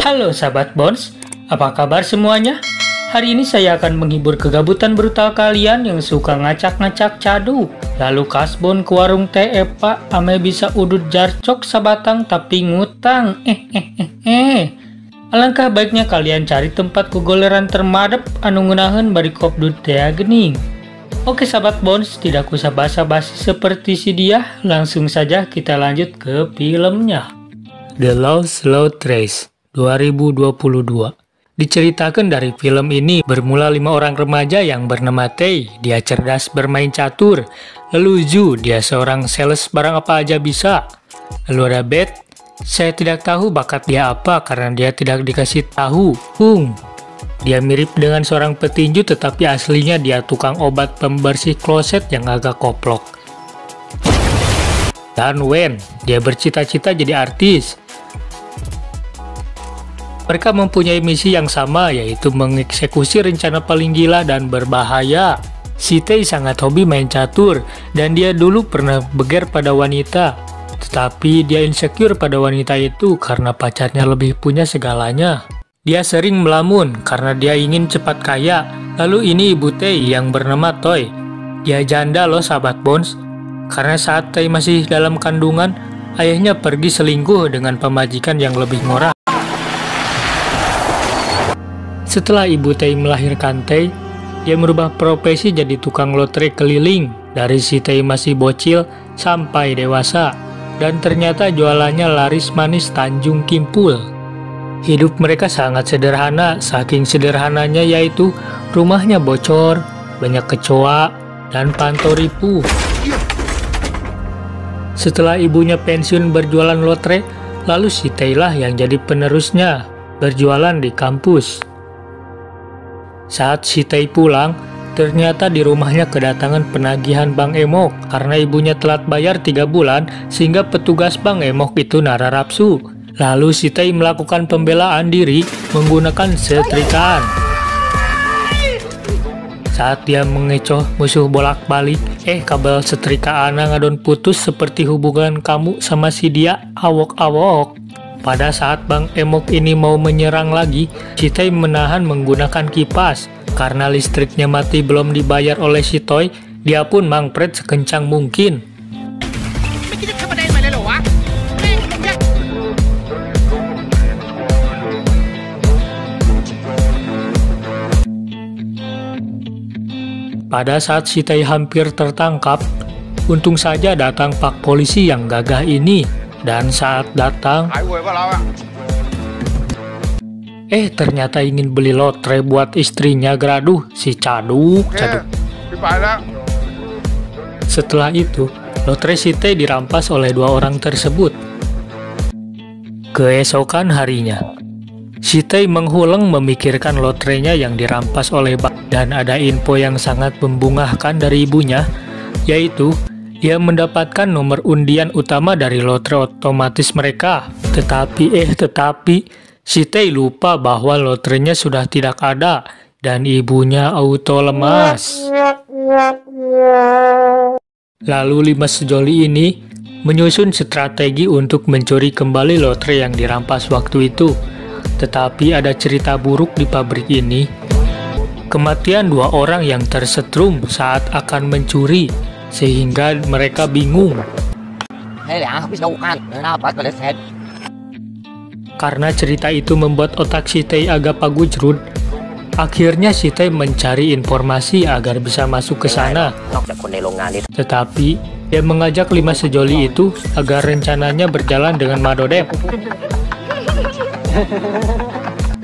Halo sahabat Bones, apa kabar semuanya? Hari ini saya akan menghibur kegabutan brutal kalian yang suka ngacak-ngacak cadu. Lalu kasbon ke warung teh Pak, ame bisa udut jarcok sabatang tapi ngutang. Alangkah baiknya kalian cari tempat kegoleran termadep anu ngeunaheun bari kopdut teh gening. Oke sahabat Bones, tidak usah basa-basi seperti si dia, langsung saja kita lanjut ke filmnya. The Lost Love Race 2022. Diceritakan dari film ini, bermula 5 orang remaja yang bernama Tay. Dia cerdas bermain catur. Lalu Zu, dia seorang sales barang apa aja bisa. Lalu ada Beth, saya tidak tahu bakat dia apa karena dia tidak dikasih tahu. Hung, dia mirip dengan seorang petinju tetapi aslinya dia tukang obat pembersih kloset yang agak koplok. Dan Wen, dia bercita-cita jadi artis. Mereka mempunyai misi yang sama, yaitu mengeksekusi rencana paling gila dan berbahaya. Si Tay sangat hobi main catur, dan dia dulu pernah beger pada wanita. Tetapi dia insecure pada wanita itu karena pacarnya lebih punya segalanya. Dia sering melamun karena dia ingin cepat kaya. Lalu ini ibu Tay yang bernama Toy. Dia janda loh sahabat Bones. Karena saat Tay masih dalam kandungan, ayahnya pergi selingkuh dengan pemajikan yang lebih ngorah. Setelah ibu Tay melahirkan Tay, dia merubah profesi jadi tukang lotre keliling dari si Tay masih bocil sampai dewasa, dan ternyata jualannya laris manis Tanjung Kimpul. Hidup mereka sangat sederhana, saking sederhananya yaitu rumahnya bocor, banyak kecoa, dan pantau ripuh. Setelah ibunya pensiun berjualan lotre, lalu si Tay lah yang jadi penerusnya, berjualan di kampus. Saat si Tay pulang, ternyata di rumahnya kedatangan penagihan Bang Emok karena ibunya telat bayar 3 bulan sehingga petugas Bang Emok itu nararapsu. Lalu si Tay melakukan pembelaan diri menggunakan setrikaan. Saat dia mengecoh musuh bolak-balik, kabel setrika ana ngadon putus seperti hubungan kamu sama si dia awok-awok. Pada saat Bang Emok ini mau menyerang lagi, si Tay menahan menggunakan kipas. Karena listriknya mati belum dibayar oleh si Toy, dia pun mangpret sekencang mungkin. Pada saat si Tay hampir tertangkap, untung saja datang pak polisi yang gagah ini. Dan saat datang, ternyata ingin beli lotre buat istrinya Graduh, si Cadu. Setelah itu, lotre si Tay dirampas oleh 2 orang tersebut. Keesokan harinya, si Tay menghuleng memikirkan lotrenya yang dirampas oleh dan ada info yang sangat membungahkan dari ibunya, yaitu dia mendapatkan nomor undian utama dari lotre otomatis mereka. Tetapi si Tay lupa bahwa lotrenya sudah tidak ada dan ibunya auto lemas. Lalu 5 sejoli ini menyusun strategi untuk mencuri kembali lotre yang dirampas waktu itu. Tetapi ada cerita buruk di pabrik ini. Kematian 2 orang yang tersetrum saat akan mencuri, sehingga mereka bingung. Karena cerita itu membuat otak si Tay agak pagujrud. Akhirnya si Tay mencari informasi agar bisa masuk ke sana. Tetapi dia mengajak 5 sejoli itu agar rencananya berjalan dengan madodep.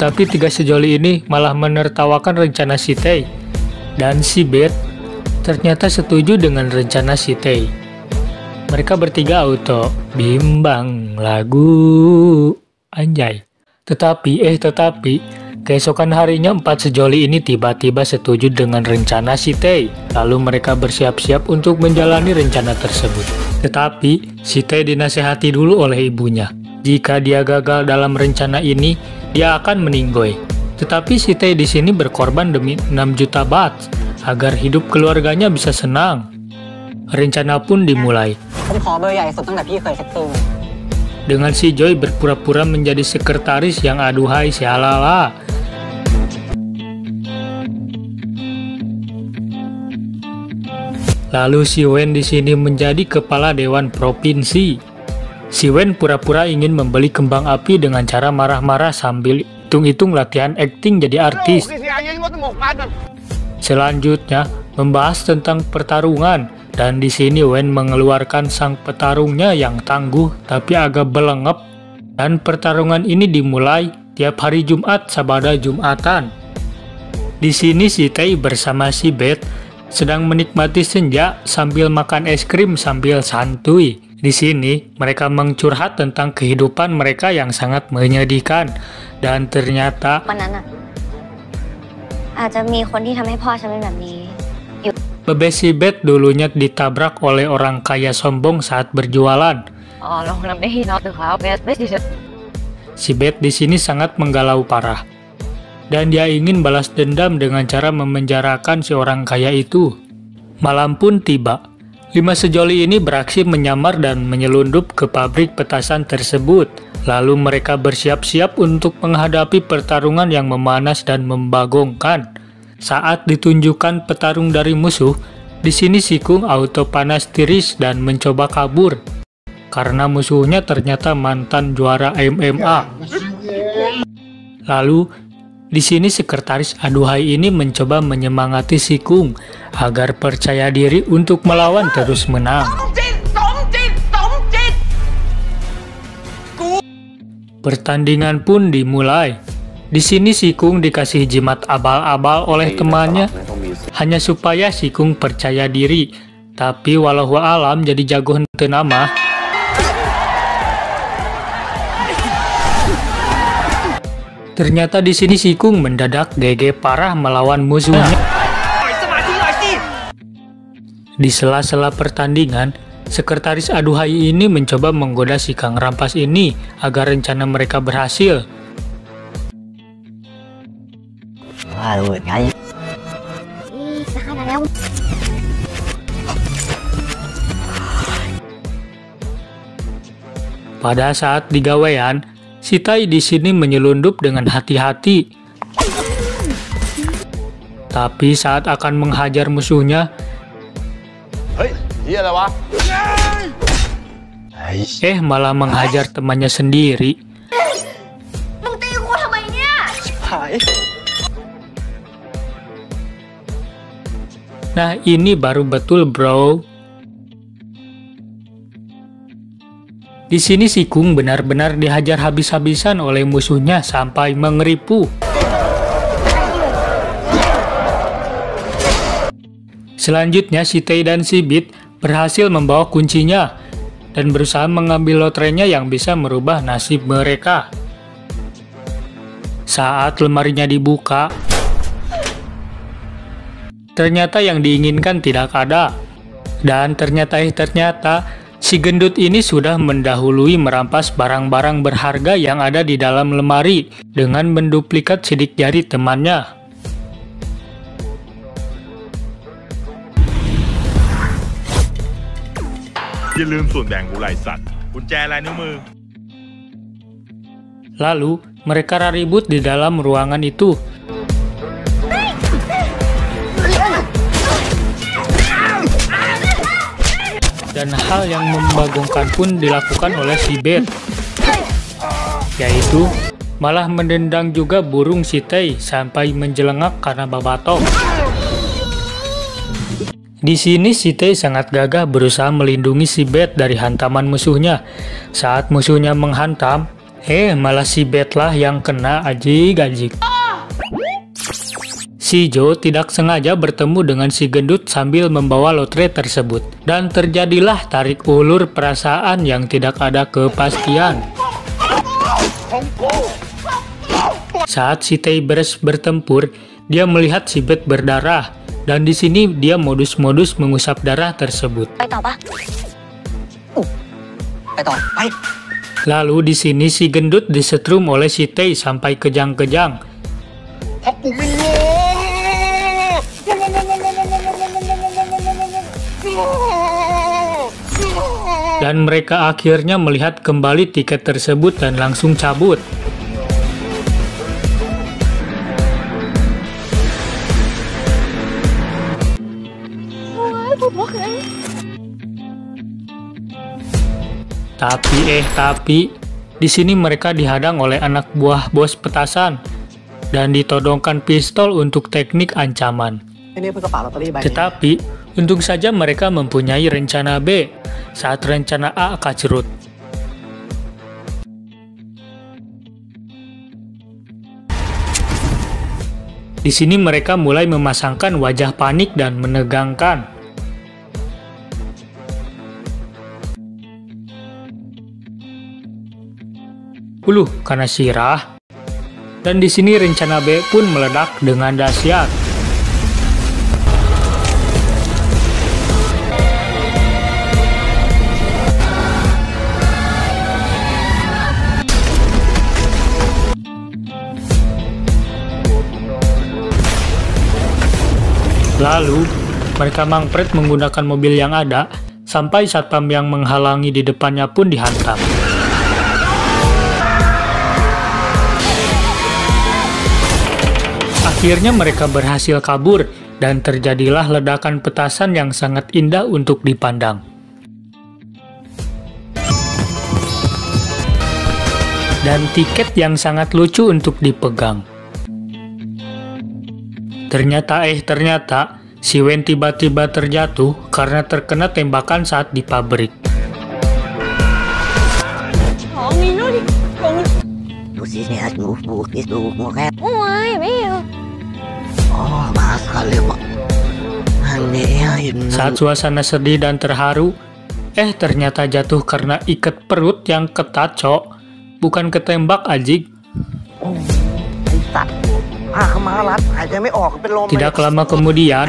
Tapi 3 sejoli ini malah menertawakan rencana si Tay. Dan si Beth ternyata setuju dengan rencana si Tay. Mereka bertiga auto bimbang lagu anjay. Tetapi keesokan harinya 4 sejoli ini tiba-tiba setuju dengan rencana si Tay. Lalu mereka bersiap-siap untuk menjalani rencana tersebut. Tetapi si Tay dinasehati dulu oleh ibunya. Jika dia gagal dalam rencana ini, dia akan meninggoy. Tetapi si Tay di sini berkorban demi 6 juta baht agar hidup keluarganya bisa senang. Rencana pun dimulai. dengan si Joy berpura-pura menjadi sekretaris yang aduhai sialala. Lalu si Wen di sini menjadi kepala dewan provinsi. Si Wen pura-pura ingin membeli kembang api dengan cara marah-marah sambil hitung-hitung latihan akting jadi artis. Selanjutnya membahas tentang pertarungan, dan di sini Wen mengeluarkan sang petarungnya yang tangguh tapi agak belengep, dan pertarungan ini dimulai tiap hari Jumat sabada Jumatan. Di sini si Tae bersama si Beth sedang menikmati senja sambil makan es krim sambil santuy. Di sini mereka mencurhat tentang kehidupan mereka yang sangat menyedihkan, dan ternyata Bebe si Beth dulunya ditabrak oleh orang kaya sombong saat berjualan. Si Beth di sini sangat menggalau parah, dan dia ingin balas dendam dengan cara memenjarakan si orang kaya itu. Malam pun tiba. 5 sejoli ini beraksi menyamar dan menyelundup ke pabrik petasan tersebut. Lalu mereka bersiap-siap untuk menghadapi pertarungan yang memanas dan membagongkan. Saat ditunjukkan petarung dari musuh, di sini si Kung auto panas tiris dan mencoba kabur karena musuhnya ternyata mantan juara MMA. Lalu di sini sekretaris aduhai ini mencoba menyemangati si Kung agar percaya diri untuk melawan terus menang. Pertandingan pun dimulai. Di sini si Kung dikasih jimat abal-abal oleh temannya hanya supaya si Kung percaya diri. Tapi walau alam jadi jago henteu nama. Ternyata di sini si Kung mendadak GG parah melawan musuhnya. Di sela-sela pertandingan, sekretaris aduhai ini mencoba menggoda si Kang Rampas ini agar rencana mereka berhasil. Pada saat digawean, si Tai di sini menyelundup dengan hati-hati. Tapi saat akan menghajar musuhnya, malah menghajar temannya sendiri. Nah, ini baru betul, bro. Di sini si Kung benar-benar dihajar habis-habisan oleh musuhnya sampai mengeripu. Selanjutnya si Tae dan si Bit berhasil membawa kuncinya dan berusaha mengambil lotrenya yang bisa merubah nasib mereka. Saat lemarinya dibuka, ternyata yang diinginkan tidak ada. Dan ternyata si gendut ini sudah mendahului merampas barang-barang berharga yang ada di dalam lemari dengan menduplikat sidik jari temannya. Lalu mereka ribut di dalam ruangan itu. Dan hal yang membagongkan pun dilakukan oleh si Beth, yaitu malah mendendang juga burung si Tae sampai menjelengak karena babatok. Di sini si Tae sangat gagah berusaha melindungi si Beth dari hantaman musuhnya. Saat musuhnya menghantam, malah si Beth lah yang kena ajig-ajig. Si Jo tidak sengaja bertemu dengan si gendut sambil membawa lotre tersebut, dan terjadilah tarik ulur perasaan yang tidak ada kepastian. Saat si Tae beres bertempur, dia melihat si Beth berdarah, dan di sini dia modus-modus mengusap darah tersebut. Lalu di sini si gendut disetrum oleh si Tae sampai kejang-kejang. Dan mereka akhirnya melihat kembali tiket tersebut dan langsung cabut. Tapi di sini mereka dihadang oleh anak buah bos petasan dan ditodongkan pistol untuk teknik ancaman. Tetapi untung saja mereka mempunyai rencana B saat rencana A kacrut. Di sini mereka mulai memasangkan wajah panik dan menegangkan. Karena sirah. Dan di sini rencana B pun meledak dengan dahsyat. Lalu, mereka mangpret menggunakan mobil yang ada, sampai satpam yang menghalangi di depannya pun dihantam. Akhirnya mereka berhasil kabur, dan terjadilah ledakan petasan yang sangat indah untuk dipandang. Dan tiket yang sangat lucu untuk dipegang. Ternyata si Wen tiba-tiba terjatuh karena terkena tembakan saat di pabrik. Saat suasana sedih dan terharu, ternyata jatuh karena ikat perut yang ketat, cok. Bukan ketembak, ajik. Tidak lama kemudian,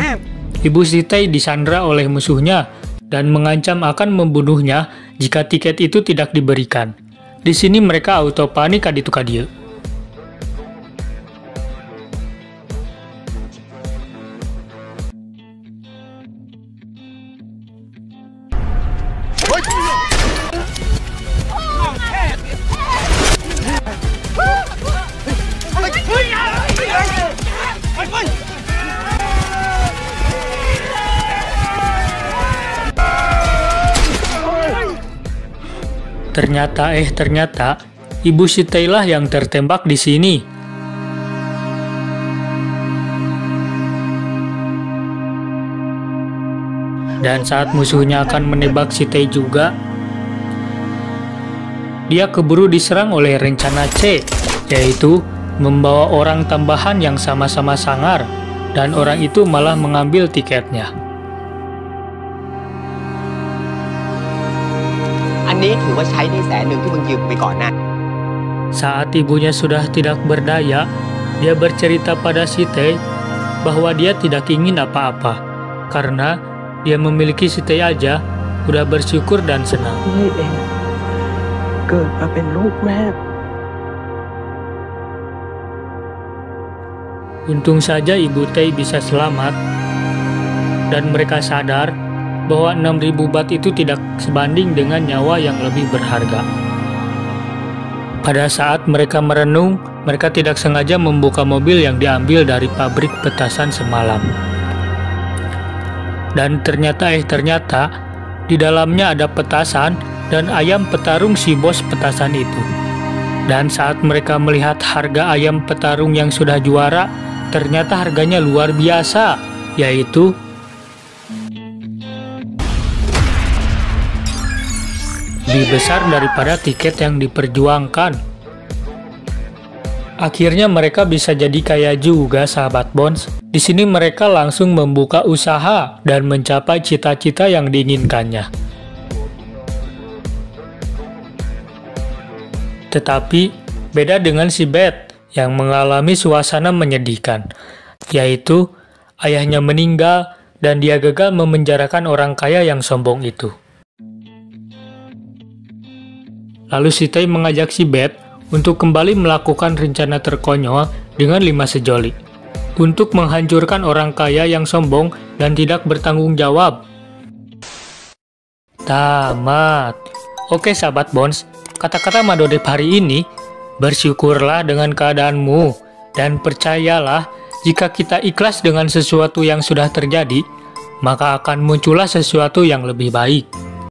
Ibu Sitei disandra oleh musuhnya dan mengancam akan membunuhnya jika tiket itu tidak diberikan. Di sini mereka auto panik kaditu kadieu. Ternyata Ibu Sitei lah yang tertembak di sini. Dan saat musuhnya akan menembak Sitei juga, dia keburu diserang oleh rencana C, yaitu membawa orang tambahan yang sama-sama sangar, dan orang itu malah mengambil tiketnya. Saat ibunya sudah tidak berdaya, dia bercerita pada Sitei bahwa dia tidak ingin apa-apa, karena dia memiliki Sitei aja, udah bersyukur dan senang. Untung saja Ibu Tei bisa selamat, dan mereka sadar bahwa 6.000 bat itu tidak sebanding dengan nyawa yang lebih berharga. Pada saat mereka merenung, mereka tidak sengaja membuka mobil yang diambil dari pabrik petasan semalam. Dan ternyata di dalamnya ada petasan dan ayam petarung si bos petasan itu. Dan saat mereka melihat harga ayam petarung yang sudah juara, ternyata harganya luar biasa, yaitu lebih besar daripada tiket yang diperjuangkan. Akhirnya mereka bisa jadi kaya juga, sahabat Bones. Di sini mereka langsung membuka usaha dan mencapai cita-cita yang diinginkannya. Tetapi beda dengan si Beth yang mengalami suasana menyedihkan, yaitu ayahnya meninggal dan dia gagal memenjarakan orang kaya yang sombong itu. Lalu Sitei mengajak si Beth untuk kembali melakukan rencana terkonyol dengan 5 sejoli untuk menghancurkan orang kaya yang sombong dan tidak bertanggung jawab. tamat. Oke sahabat Bones, kata-kata Madodep hari ini, bersyukurlah dengan keadaanmu, dan percayalah jika kita ikhlas dengan sesuatu yang sudah terjadi, maka akan muncullah sesuatu yang lebih baik.